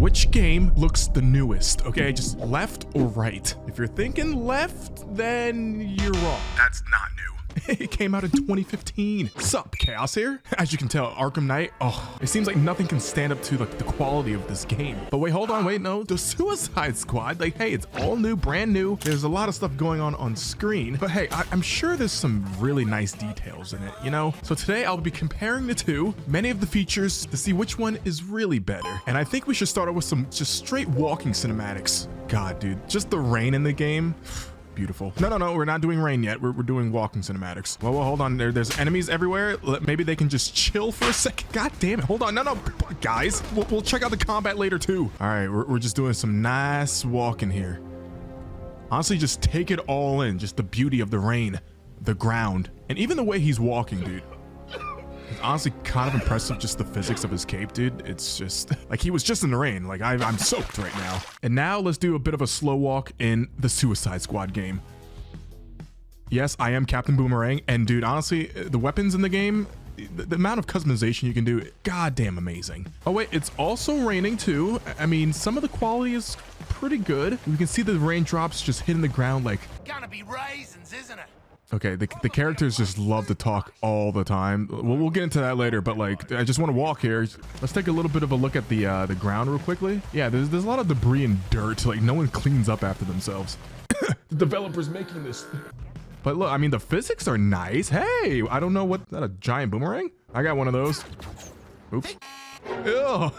which game looks the newest? Okay, just left or right. If you're thinking left, then you're wrong. That's not new. It came out in 2015. Sup, Chaos here? As you can tell, Arkham Knight, oh, it seems like nothing can stand up to like the quality of this game. But wait, hold on, wait, no. The Suicide Squad, like, hey, it's all new, brand new. There's a lot of stuff going on screen. But hey, I'm sure there's some really nice details in it, you know? So today I'll be comparing the two, many of the features, to see which one is really better. And I think we should start out with some just straight walking cinematics. God, dude, just the rain in the game. Beautiful. No, we're not doing rain yet. We're doing walking cinematics. Well, hold on. There's enemies everywhere. Maybe they can just chill for a second. God damn it. Hold on. No, guys. We'll check out the combat later too. All right, we're just doing some nice walking here. Honestly, just take it all in. Just the beauty of the rain, the ground, and even the way he's walking, dude. It's honestly kind of impressive, just the physics of his cape, dude. It's just like he was just in the rain. Like I'm soaked right now. And now let's do a bit of a slow walk in the Suicide Squad game. Yes, I am Captain Boomerang, and dude, honestly, the weapons in the game, the amount of customization you can do, goddamn amazing. Oh wait, it's also raining too. I mean, some of the quality is pretty good. We can see the raindrops just hitting the ground like. Gonna be raisins, isn't it? Okay, the characters just love to talk all the time. We'll get into that later, but like, I just want to walk here. Let's take a little bit of a look at the ground real quickly. Yeah, there's a lot of debris and dirt. Like, no one cleans up after themselves. The developers making this. But look, I mean, the physics are nice. Hey, I don't know what, is that a giant boomerang? I got one of those. Oops. Ew.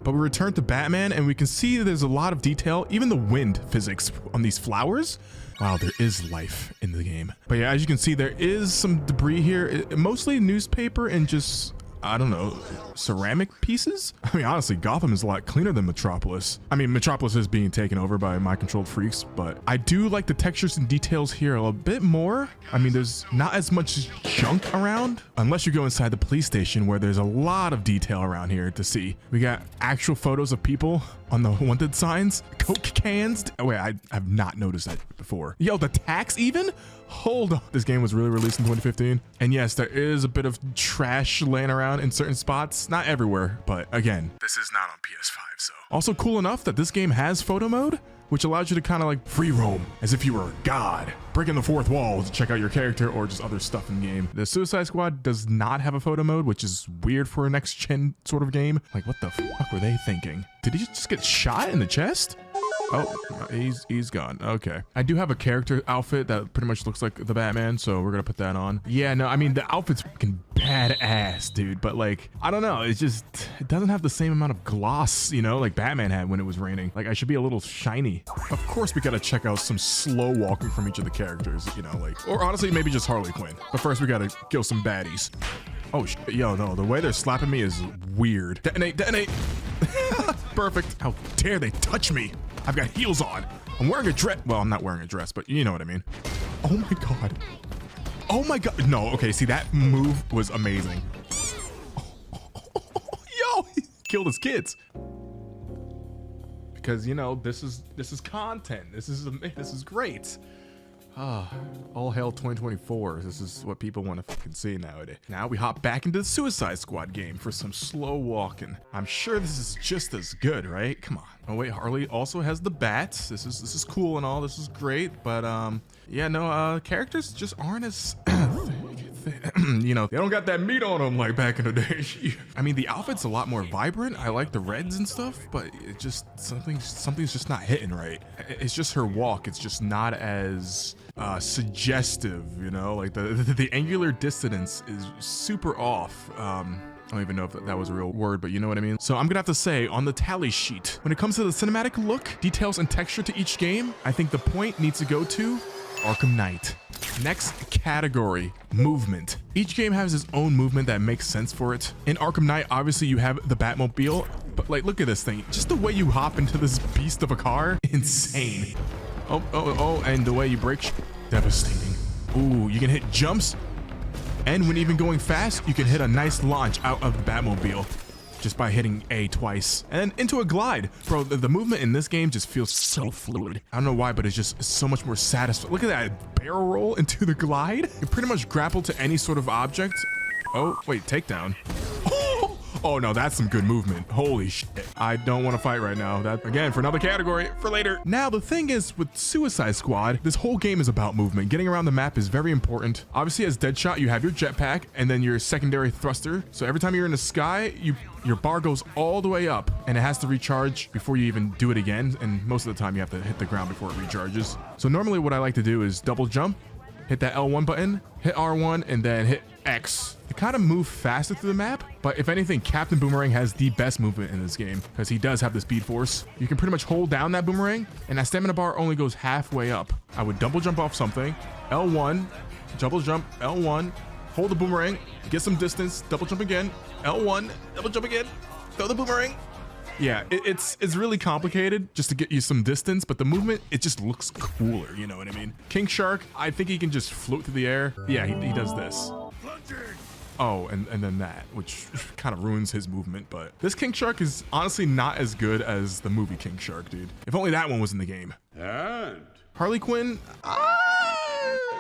But we return to Batman and we can see there's a lot of detail, even the wind physics on these flowers. Wow, there is life in the game. But yeah, as you can see, there is some debris here, mostly newspaper and just, I don't know, ceramic pieces? I mean, honestly, Gotham is a lot cleaner than Metropolis. I mean, Metropolis is being taken over by mind-controlled freaks, but I do like the textures and details here a little bit more. I mean, there's not as much junk around, unless you go inside the police station where there's a lot of detail around here to see. We got actual photos of people on the wanted signs, Coke cans. Oh wait, I have not noticed that before. Yo, the tax even? Hold on. This game was really released in 2015. And yes, there is a bit of trash laying around in certain spots. Not everywhere, but again, this is not on PS5, so. Also cool enough that this game has photo mode, which allows you to kind of like free roam as if you were a god, breaking the fourth wall to check out your character or just other stuff in the game. The Suicide Squad does not have a photo mode, which is weird for a next gen sort of game. Like, what the fuck were they thinking? Did he just get shot in the chest? Oh, he's gone. Okay. I do have a character outfit that pretty much looks like the Batman, so we're gonna put that on. Yeah, no, I mean, the outfit's fucking badass, dude, but like, I don't know, it doesn't have the same amount of gloss, you know, like Batman had when it was raining. Like, I should be a little shiny. Of course, we gotta check out some slow walking from each of the characters, you know, like, or honestly, maybe just Harley Quinn. But first, we gotta kill some baddies. Oh, yo, no, the way they're slapping me is weird. Detonate, detonate. Perfect. How dare they touch me? I've got heels on. I'm wearing a dress. Well, I'm not wearing a dress, but you know what I mean. Oh my God. Oh my God. No, okay, see, that move was amazing. Yo, he killed his kids. Because, you know, this is content. This is great. All hail 2024. This is what people want to fucking see nowadays. Now we hop back into the Suicide Squad game for some slow walking. I'm sure this is just as good, right? Come on. Oh wait, Harley also has the bats. This is cool and all. This is great, but yeah, no, characters just aren't as you know, they don't got that meat on them like back in the day. I mean, the outfit's a lot more vibrant. I like the reds and stuff, but it just something's just not hitting right. It's just her walk. It's just not as suggestive, you know, like the angular dissonance is super off. I don't even know if that was a real word, but you know what I mean? So I'm gonna have to say, on the tally sheet, when it comes to the cinematic look, details, and texture to each game, I think the point needs to go to Arkham Knight. Next category, movement. Each game has its own movement that makes sense for it. In Arkham Knight, obviously you have the Batmobile, but like, look at this thing. Just the way you hop into this beast of a car, insane. Oh, and the way you brake, devastating. Ooh, you can hit jumps, and when even going fast, you can hit a nice launch out of the Batmobile just by hitting A twice. And then into a glide. Bro, the movement in this game just feels so fluid. I don't know why, but it's just so much more satisfying. Look at that barrel roll into the glide. You pretty much grapple to any sort of object. Oh, wait, takedown. Oh no, that's some good movement. Holy shit. I don't want to fight right now. That, again, for another category for later. Now, the thing is with Suicide Squad, this whole game is about movement. Getting around the map is very important. Obviously, as Deadshot, you have your jetpack and then your secondary thruster. So every time you're in the sky, your bar goes all the way up and it has to recharge before you even do it again. And most of the time you have to hit the ground before it recharges. So normally what I like to do is double jump, hit that L1 button, hit R1, and then hit X to kind of move faster through the map. But if anything, Captain Boomerang has the best movement in this game because he does have the speed force. You can pretty much hold down that boomerang and that stamina bar only goes halfway up. I would double jump off something, L1, double jump, L1, hold the boomerang, get some distance, double jump again, L1, double jump again, throw the boomerang. Yeah, it's really complicated just to get you some distance, but the movement, it just looks cooler, you know what I mean? King Shark, I think he can just float through the air. Yeah, he does this. Oh, and then that, which kind of ruins his movement, but this King Shark is honestly not as good as the movie King Shark, dude. If only that one was in the game. And Harley Quinn,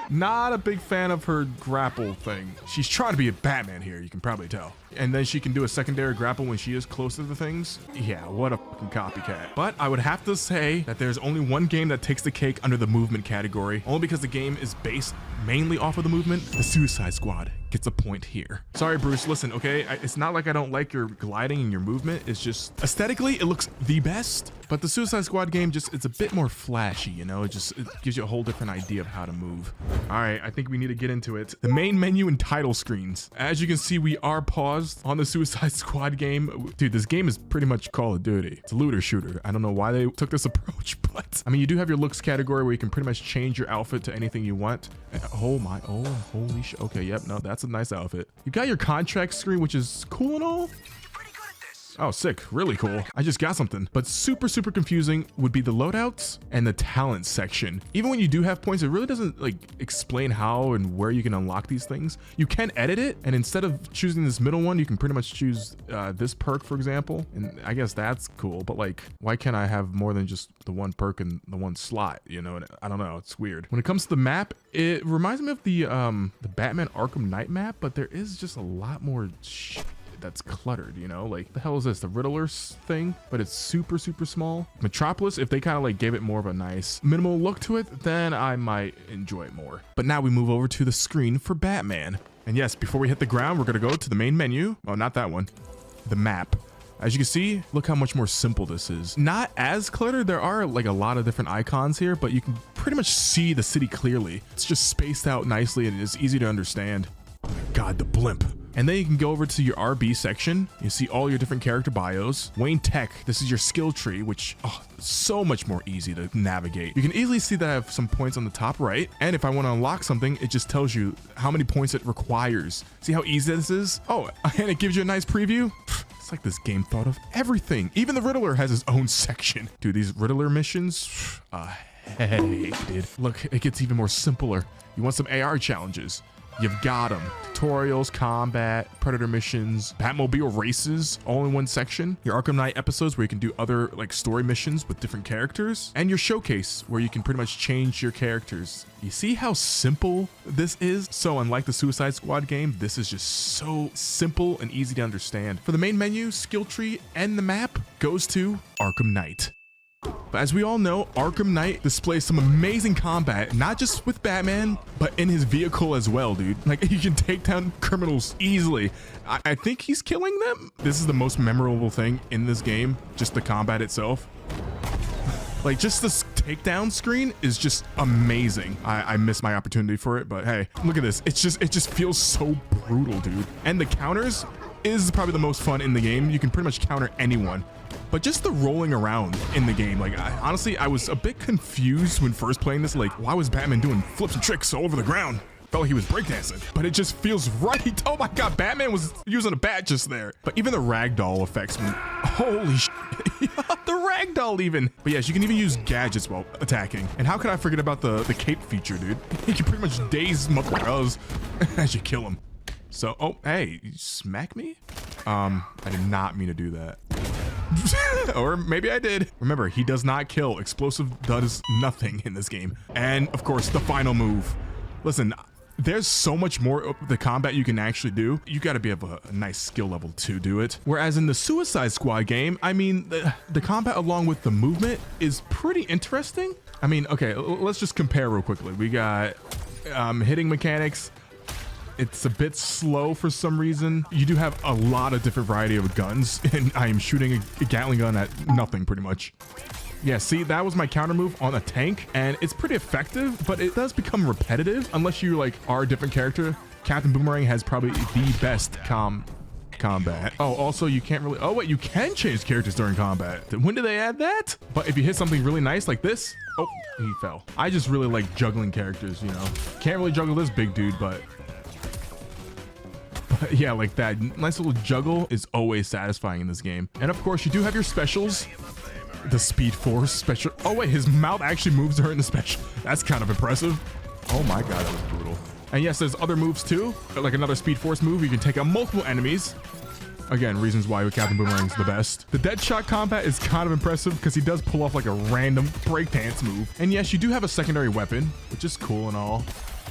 not a big fan of her grapple thing. She's trying to be a Batman here, you can probably tell. And then she can do a secondary grapple when she is close to the things. Yeah, what a fucking copycat. But I would have to say that there's only one game that takes the cake under the movement category, only because the game is based mainly off of the movement. The Suicide Squad gets a point here. Sorry, Bruce, listen, okay? It's not like I don't like your gliding and your movement. It's just aesthetically, it looks the best, but the Suicide Squad game it's a bit more flashy, you know? It gives you a whole different idea of how to move. All right, I think we need to get into it. The main menu and title screens. As you can see, we are paused on the Suicide Squad game. Dude, this game is pretty much Call of Duty. It's a looter shooter. I don't know why they took this approach, but I mean, you do have your looks category where you can pretty much change your outfit to anything you want. Oh my, holy shit. Okay, yep, no, that's a nice outfit. You got your contract screen, which is cool and all. Oh, sick. Really cool. I just got something. But super confusing would be the loadouts and the talent section. Even when you do have points, it really doesn't like explain how and where you can unlock these things. You can edit it, and instead of choosing this middle one, you can pretty much choose this perk, for example. And I guess that's cool, but like, why can't I have more than just the one perk and the one slot, you know? And I don't know, it's weird. When it comes to the map, it reminds me of the Batman Arkham Knight map, but there is just a lot more shit that's cluttered, you know? Like, the hell is this, the Riddler's thing? But it's super small. Metropolis, if they kind of like gave it more of a nice minimal look to it, then I might enjoy it more. But now we move over to the screen for Batman. And yes, before we hit the ground, we're gonna go to the main menu. Oh, not that one, the map. As you can see, look how much more simple this is. Not as cluttered. There are like a lot of different icons here, but you can pretty much see the city clearly. It's just spaced out nicely and it's easy to understand. Oh my God, the blimp. And then you can go over to your RB section. You see all your different character bios. Wayne Tech, this is your skill tree, which, so much more easy to navigate. You can easily see that I have some points on the top right. And if I want to unlock something, it just tells you how many points it requires. See how easy this is? Oh, and it gives you a nice preview. It's like this game thought of everything. Even the Riddler has his own section. Dude, these Riddler missions, hey, dude. Look, it gets even more simpler. You want some AR challenges? You've got them. Tutorials, combat, Predator missions, Batmobile races, all in one section. Your Arkham Knight episodes where you can do other like story missions with different characters. And your showcase where you can pretty much change your characters. You see how simple this is? So unlike the Suicide Squad game, this is just so simple and easy to understand. For the main menu, skill tree, and the map goes to Arkham Knight. But as we all know, Arkham Knight displays some amazing combat, not just with Batman, but in his vehicle as well, dude. Like, you can take down criminals easily. I think he's killing them. This is the most memorable thing in this game, just the combat itself. Like, just this takedown screen is just amazing. I missed my opportunity for it, but hey, look at this. It just feels so brutal, dude. And the counters is probably the most fun in the game. You can pretty much counter anyone. But just the rolling around in the game, like, honestly, I was a bit confused when first playing this. Like, why was Batman doing flips and tricks all over the ground? Felt like he was breakdancing, but it just feels right. Oh my God, Batman was using a bat just there. But even the ragdoll effects, holy shit. The ragdoll even. But yes, you can even use gadgets while attacking. And how could I forget about the cape feature, dude? You can pretty much daze motherfuckers as you kill him. So, oh, hey, you smack me? I did not mean to do that. Or maybe I did. Remember, he does not kill. Explosive does nothing in this game. And of course, the final move. Listen, there's so much more of the combat you can actually do. You got to be of a nice skill level to do it. Whereas in the Suicide Squad game, I mean, the combat along with the movement is pretty interesting. I mean, okay, let's just compare real quickly. We got hitting mechanics. It's a bit slow for some reason. You do have a lot of different variety of guns, and I am shooting a Gatling gun at nothing pretty much. Yeah, see, that was my counter move on a tank, and it's pretty effective, but it does become repetitive unless you like are a different character. Captain Boomerang has probably the best combat. Oh, also you can't really, oh wait, you can change characters during combat. When did they add that? But if you hit something really nice like this, oh, he fell. I just really like juggling characters, you know. Can't really juggle this big dude, but yeah, like that nice little juggle is always satisfying in this game. And of course you do have your specials. The Speed Force special. Oh wait, his mouth actually moves during the special. That's kind of impressive. Oh my god, that was brutal. And yes, there's other moves too, like another Speed Force move. You can take out multiple enemies. Again, reasons why Captain Boomerang's the best. The Deadshot combat is kind of impressive because he does pull off like a random breakdance move. And yes, you do have a secondary weapon, which is cool and all.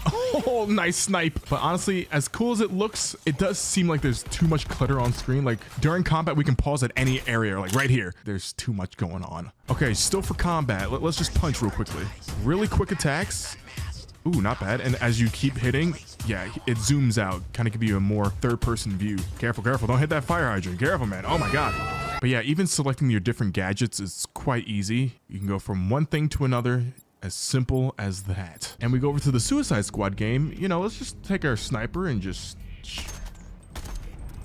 Oh, nice snipe. But honestly, as cool as it looks, it does seem like there's too much clutter on screen. Like during combat, we can pause at any area, like right here. There's too much going on. Okay, still for combat, let's just punch real quickly. Really quick attacks. Ooh, not bad. And as you keep hitting, yeah, it zooms out, kind of give you a more third-person view. Careful, careful. Don't hit that fire hydrant. Careful, man. Oh my god. But yeah, even selecting your different gadgets is quite easy. You can go from one thing to another. As simple as that. And we go over to the Suicide Squad game. You know, let's just take our sniper and just...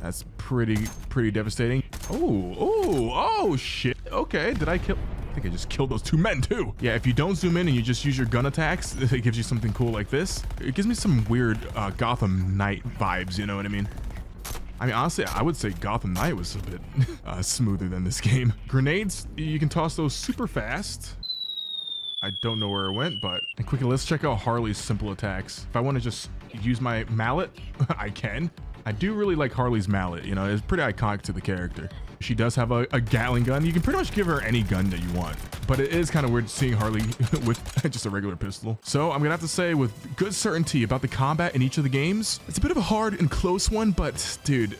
That's pretty devastating. Oh, shit. Okay, did I kill... I think I just killed those two men too. Yeah, if you don't zoom in and you just use your gun attacks, it gives you something cool like this. It gives me some weird Gotham Knight vibes, you know what I mean? I mean, honestly, I would say Gotham Knight was a bit smoother than this game. Grenades, you can toss those super fast. I don't know where it went, but and quickly, let's check out Harley's simple attacks. If I want to just use my mallet, I can. I do really like Harley's mallet. You know, it's pretty iconic to the character. She does have a Gatling gun. You can pretty much give her any gun that you want, but it is kind of weird seeing Harley with just a regular pistol. So I'm gonna have to say with good certainty about the combat in each of the games, it's a bit of a hard and close one, but dude,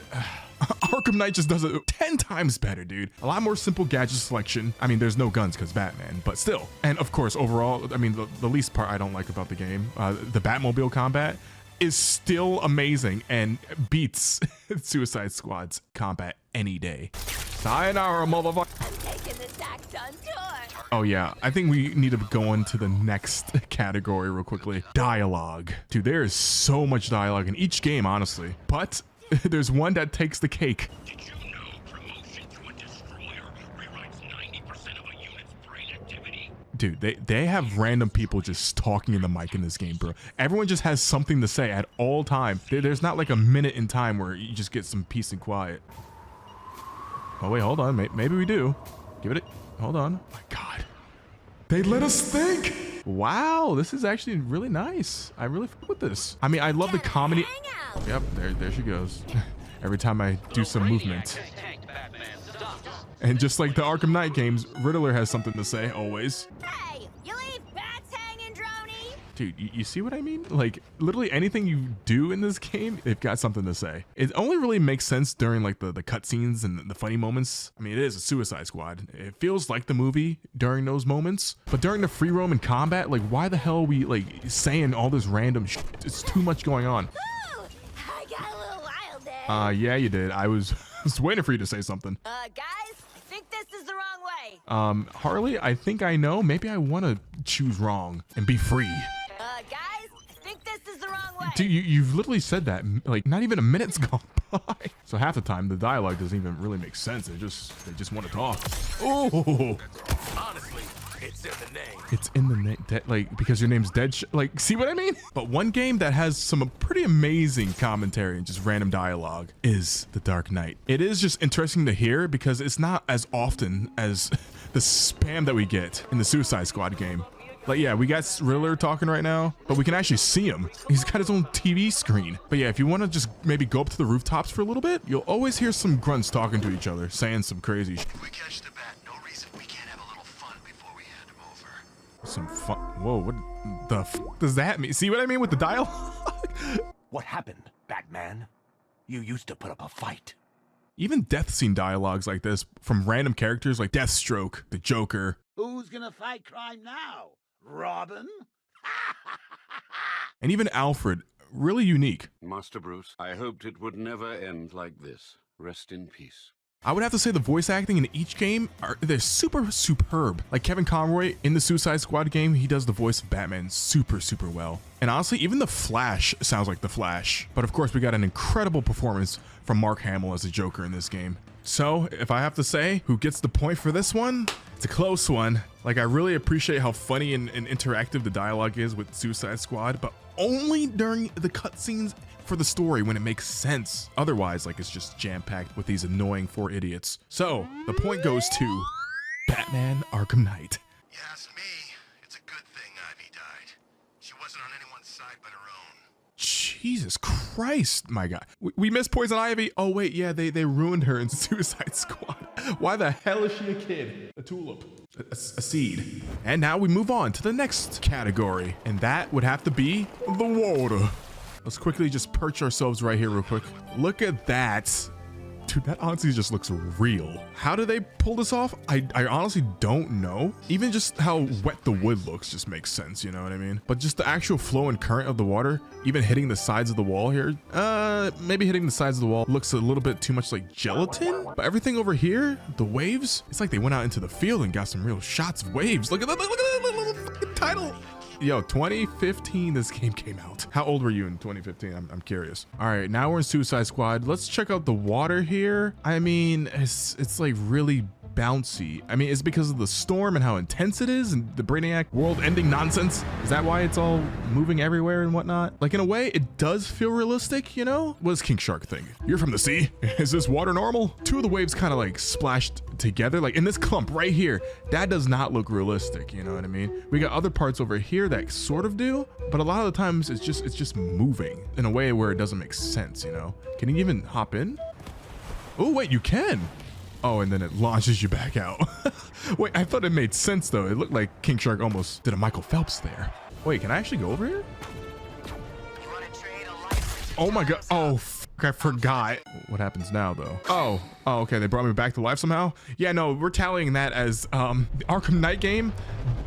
Arkham Knight just does it 10 times better, dude. A lot more simple gadget selection. I mean, there's no guns because Batman, but still. And of course, overall, I mean, the least part I don't like about the game, the Batmobile combat is still amazing and beats Suicide Squad's combat any day. Sayonara, motherfucker. I'm taking the tax on tour. Oh yeah, I think we need to go into the next category real quickly. Dialogue. Dude, there is so much dialogue in each game, honestly. But there's one that takes the cake. Did you know promotion to a destroyer rewrites 90% of a unit's brain activity? Dude, they have random people just talking in the mic in this game, bro. Everyone just has something to say at all time. There's not like a minute in time where you just get some peace and quiet. Oh wait, hold on. Maybe we do. Give it a... Hold on. Oh my god. They let us think. Wow, this is actually really nice. I really fuck with this. I mean, I love the comedy. Yep, there she goes. Every time I do some movement. And just like the Arkham Knight games, Riddler has something to say always. Hey, you leave bats hanging, Droney? Dude, you see what I mean? Like, literally anything you do in this game, they've got something to say. It only really makes sense during like the cutscenes and the funny moments. I mean, it is a Suicide Squad. It feels like the movie during those moments. But during the free roam and combat, like, why the hell are we like saying all this random shit? It's too much going on. Ooh, I got a little wild there. Yeah, you did. I was waiting for you to say something. Guys, I think this is the wrong way. Harley, I think I know. Maybe I want to choose wrong and be free. Guys, I think this is the wrong way. Dude, you've literally said that like not even a minute's gone by. So half the time the dialogue doesn't even really make sense. They just want to talk. Oh, Honestly, it's in the name. it's in the name, like because your name's Dead. Like, see what I mean? But one game that has some pretty amazing commentary and just random dialogue is The Dark Knight. It is just interesting to hear because it's not as often as the spam that we get in the Suicide Squad game. Like, yeah, we got Riddler talking right now, but we can actually see him. He's got his own TV screen. But yeah, if you want to just maybe go up to the rooftops for a little bit, you'll always hear some grunts talking to each other, saying some crazy shit. We catch the bat. No reason we can't have a little fun before we hand him over. Some fun. Whoa, what the f does that mean? See what I mean with the dialogue? What happened, Batman? You used to put up a fight. Even death scene dialogues like this from random characters like Deathstroke, the Joker. Who's gonna fight crime now? Robin? And even Alfred, really unique. Master Bruce, I hoped it would never end like this. Rest in peace. I would have to say the voice acting in each game they're super superb. Like Kevin Conroy in the Suicide Squad game, he does the voice of Batman super well. And honestly, even the Flash sounds like the Flash. But of course, we got an incredible performance from Mark Hamill as the Joker in this game. So if I have to say who gets the point for this one, it's a close one. Like, I really appreciate how funny and interactive the dialogue is with Suicide Squad, but only during the cutscenes for the story when it makes sense. Otherwise, like, it's just jam-packed with these annoying 4 idiots. So the point goes to Batman Arkham Knight. You ask me, it's a good thing Ivy died. She wasn't on anyone's side but her own. Jesus Christ, my God. We missed Poison Ivy. Oh wait, yeah, they ruined her in Suicide Squad. Why the hell is she a kid? A tulip, a seed. And now we move on to the next category, and that would have to be the water. Let's quickly just perch ourselves right here real quick. Look at that. Dude, that honestly just looks real. How do they pull this off? I honestly don't know. Even just how wet the wood looks just makes sense, you know what I mean? But just the actual flow and current of the water, even hitting the sides of the wall here, maybe hitting the sides of the wall looks a little bit too much like gelatin. But everything over here, the waves, it's like they went out into the field and got some real shots of waves. Look at that, look at that little fucking title. Yo, 2015, this game came out. How old were you in 2015? I'm curious. All right, now we're in Suicide Squad. Let's check out the water here. I mean, it's like really bouncy. I mean, it's because of the storm and how intense it is and the Brainiac world-ending nonsense. Is that why it's all moving everywhere and whatnot? Like, in a way, it does feel realistic, you know? What does King Shark think? You're from the sea? Is this water normal? 2 of the waves kind of like splashed together, like in this clump right here. That does not look realistic, you know what I mean? We got other parts over here that sort of do, but a lot of the times it's just moving in a way where it doesn't make sense, you know? Can you even hop in? Oh, wait, you can. Oh, and then it launches you back out. Wait, I thought it made sense though. It looked like King Shark almost did a Michael Phelps there. Wait, can I actually go over here? Oh my God. Oh, I forgot. What happens now though? Oh, okay. They brought me back to life somehow. Yeah, no, we're tallying that as the Arkham Knight game.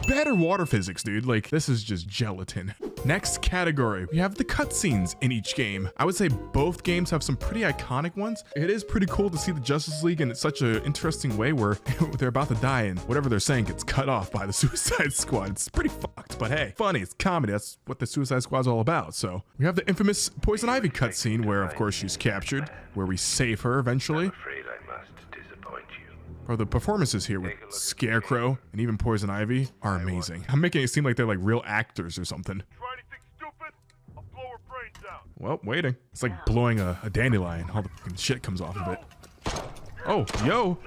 Better water physics, dude. Like, this is just gelatin. Next category, we have the cutscenes in each game. I would say both games have some pretty iconic ones. It is pretty cool to see the Justice League in such an interesting way where they're about to die and whatever they're saying gets cut off by the Suicide Squad. It's pretty fucked, but hey, funny, it's comedy. That's what the Suicide Squad's all about. So we have the infamous Poison Ivy cutscene where, of course, she's captured, where we save her eventually. Afraid I must disappoint you. Bro, the performances here with Scarecrow and even Poison Ivy are amazing. I'm making it seem like they're like real actors or something. Well, waiting. It's like blowing a dandelion. All the fucking shit comes off of it. Oh, yo.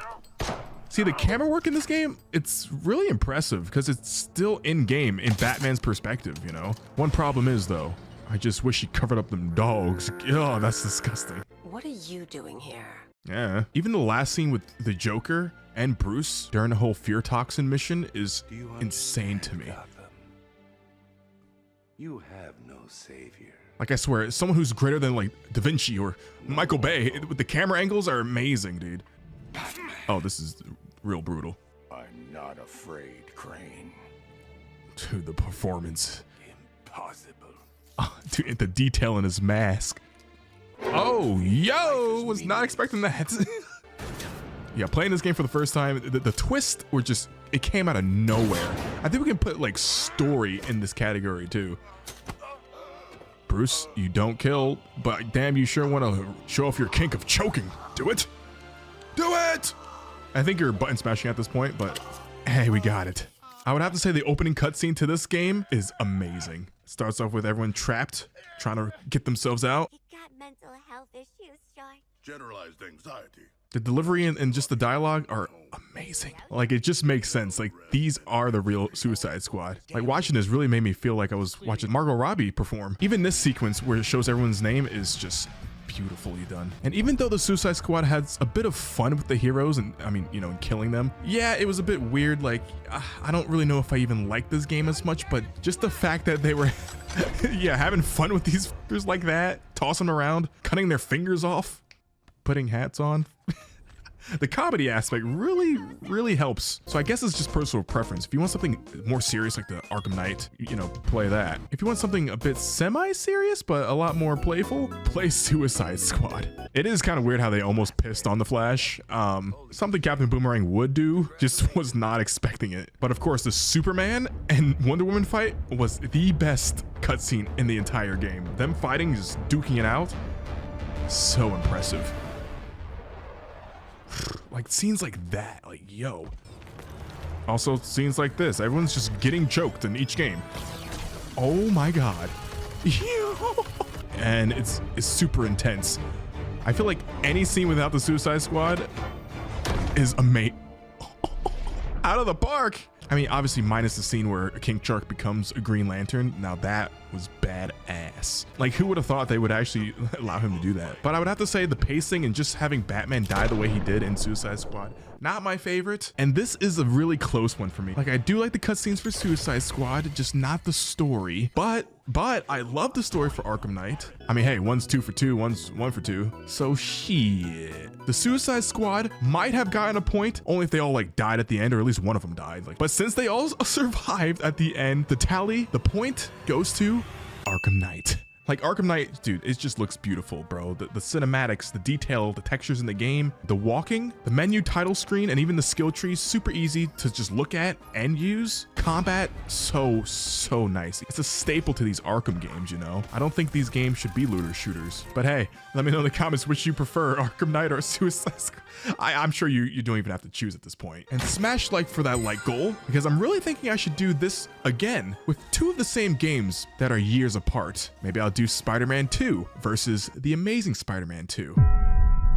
See, the camera work in this game, it's really impressive because it's still in game in Batman's perspective, you know? One problem is, though, I just wish he covered up them dogs. Oh, that's disgusting. What are you doing here? Yeah. Even the last scene with the Joker and Bruce during the whole fear toxin mission is insane to me. You have no savior. Like, I swear, someone who's greater than like Da Vinci or Michael Bay with the camera angles are amazing, dude. Oh, this is real brutal. I'm not afraid, Crane. Dude, the performance. Impossible. Oh, dude, the detail in his mask. Oh, yo, was not expecting that. Yeah, playing this game for the first time, the twist were just, it came out of nowhere. I think we can put like story in this category too. Bruce, you don't kill, but damn, you sure want to show off your kink of choking. Do it. Do it. I think you're button smashing at this point, but hey, we got it. I would have to say the opening cutscene to this game is amazing. It starts off with everyone trapped, trying to get themselves out. He got mental health issues, Shark. Generalized anxiety. The delivery and just the dialogue are amazing. Like, it just makes sense. Like, these are the real Suicide Squad. Like, watching this really made me feel like I was watching Margot Robbie perform. Even this sequence where it shows everyone's name is just beautifully done. And even though the Suicide Squad has a bit of fun with the heroes and, I mean, you know, killing them, yeah, it was a bit weird. Like, I don't really know if I even like this game as much, but just the fact that they were Yeah, having fun with these fuckers like that, tossing them around, cutting their fingers off, putting hats on. The comedy aspect really helps. So I guess it's just personal preference. If you want something more serious like the Arkham Knight, you know, play that. If you want something a bit semi-serious but a lot more playful, play Suicide Squad. It is kind of weird how they almost pissed on the Flash. Something Captain Boomerang would do, just was not expecting it. But of course, the Superman and Wonder Woman fight was the best cutscene in the entire game. Them fighting, just duking it out, so impressive. Like scenes like that, like yo. Also scenes like this, everyone's just getting choked in each game. Oh my god. And it's super intense. I feel like any scene without the Suicide Squad is amazing. Out of the park. I mean, obviously minus the scene where King Shark becomes a Green Lantern. Now that was badass. Like who would have thought they would actually allow him to do that? But I would have to say the pacing and just having Batman die the way he did in Suicide Squad, not my favorite. And this is a really close one for me. Like I do like the cutscenes for Suicide Squad, just not the story. But I love the story for Arkham Knight. I mean, hey, one's 2 for 2, one's 1 for 2. So shit. The Suicide Squad might have gotten a point only if they all like died at the end, or at least one of them died. Like, but since they all survived at the end, the point goes to Arkham Knight. Like Arkham Knight, dude, it just looks beautiful, bro. The cinematics, the detail, the textures in the game, the walking, the menu title screen, and even the skill trees, super easy to just look at and use. Combat, so nice. It's a staple to these Arkham games, you know? I don't think these games should be looter shooters. But hey, let me know in the comments which you prefer, Arkham Knight or Suicide Squad. I'm sure you don't even have to choose at this point. And smash like for that like goal, because I'm really thinking I should do this again with 2 of the same games that are years apart. Maybe I'll do Spider-Man 2 versus The Amazing Spider-Man 2.